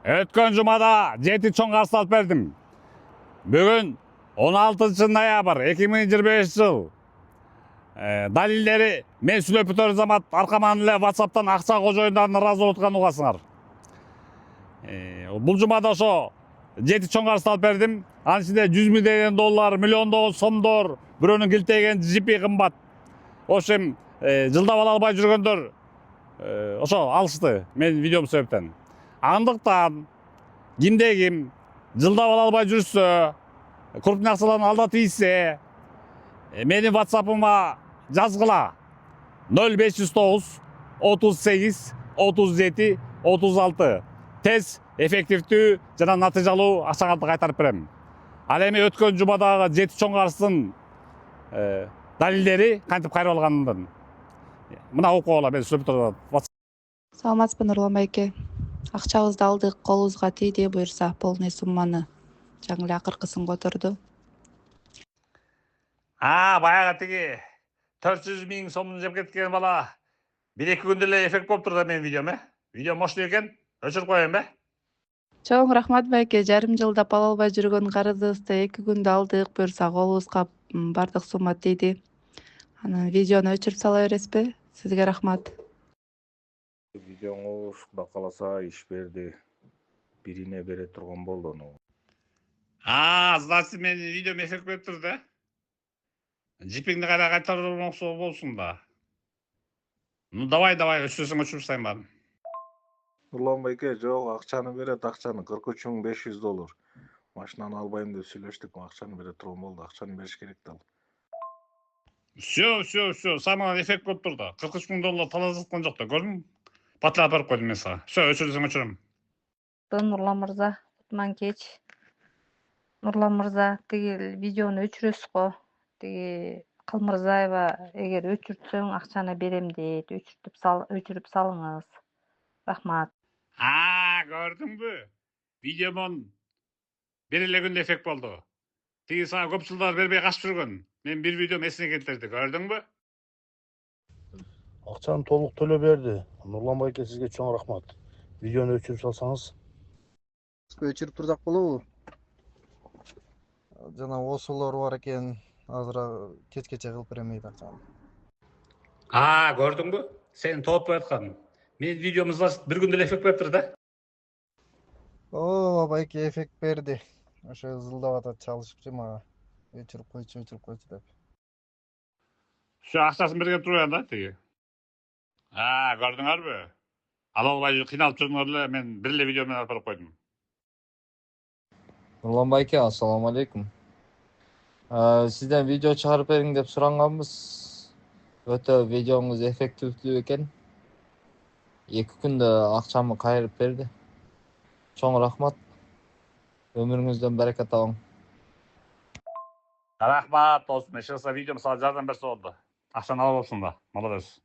Өткөн жумада 7 чоң карыз алып бердим. Бүгүн 16-ноябрь 2025 жыл. Далилдери мен сүйлөп өтөр замат аркаман эле WhatsApp'тан акча кожоюндарына ыраазы болуп аткан угасыңар. Бул жумада ошо 7 чоң карыз алып бердим. Анын ичинде 100 миллион доллар, миллиондогу сомдор, бирөөнүн килтеген жипи кымбат. Ошем жылдап ала албай жүргөндөр ошо алышты мен видеом себептен. Андыктан кимде ким жылдап ала албай жүрсө, крупный акчаларын алдап ийсе, менин WhatsApp'ыма жазгыла 0509 38 37 36. Тез, эффективдүү жана натыйжалуу акчаңарды кайтарып берем. Ал эми өткөн жумадагы 7 чоң карыздын далилдери кантип кайрып алганымдын. Мына окуп ала мен сүйлөп турам. Саламатсызбы Нурлан байке. Акчабызды алдык, колубузга тийди, буюрса полный сумманы. Жаңы эле акыркысын которду. Баягы тиги 400 миң сомун жеп кеткен бала 1-2 күндө эле эффект болуп турду менин видеом, Видео мощный экен. Өчүрүп коеюн, Чоң рахмат байке, жарым жылдап ала албай жүргөн карызыбызды 2 күндө алдык, буюрса колубузга бардык сумма тийди. Анан видеону өчүрүп сала бересизби? Сизге рахмат. Видеоңуз Кудай кааласа иш берди. Бирине бере турган болду. Значит менин видеом эффект берип турду, Жипиңди кайра кайтармакчы болсуң да. Ну давай, өчүрсөң өчүрүп сайын баарын. Нурлан байке, жок, акчаны берет, акчаны 43.500 доллар. Машинаны албайм деп сүйлөштүк, акчаны бере турган болду, акчаны бериш керек да. Все, самый эффект болуп турду. 43 миң доллар талап жаткан жок да, көрдүңбү? Батырап берип койдум мен сага. Все, өчүрсөң өчүрөм. Нурлан мырза, кутман кеч. Нурлан мырза, тиги видеону өчүрөсүз го. Тиги Калмырзаева эгер өчүртсөң акчаны берем дейт. Өчүрүп салыңыз. Рахмат. Көрдүңбү? Видеомон бир эле күндө эффект болду. Тиги сага көп жылдар бербей качып жүргөн. Мен бир видеом эсине келтирди, көрдүңбү? Акчаны толук төлөп берди. Нурлан байке, сизге чоң рахмат. Видеону өчүрүп салсаңыз. Өчүрүп турсак болобу? Жана осулар бар экен, азыр кечкече кылып берем дейт акчаны. Көрдүңбү? Сени тоотпой аткан. Мен видеомузда бир күндө эле эффект берип турду да. Байке эффект берди. Ошо зылдап атат, чалышыпчы мага. Өчүрүп койчу деп. Şu акчасын берген турбайбы да тиги. Көрдүңөрбү? Ала албай кыйналып жүргөңөр эле мен бир эле видео менен алып берип койдум. Нурлан байке, ассаламу алейкум. Сизден видео чыгарып бериң деп суранганбыз. Өтө видеоңуз эффективдүү экен. 2 күндө акчамы кайрып берди. Чоң рахмат. Өмүрүңүздөн барака табың. Рахмат, досум. Эч кырса видеом сага жардам берсе болду. Акчаны алып алсың да. Молодец.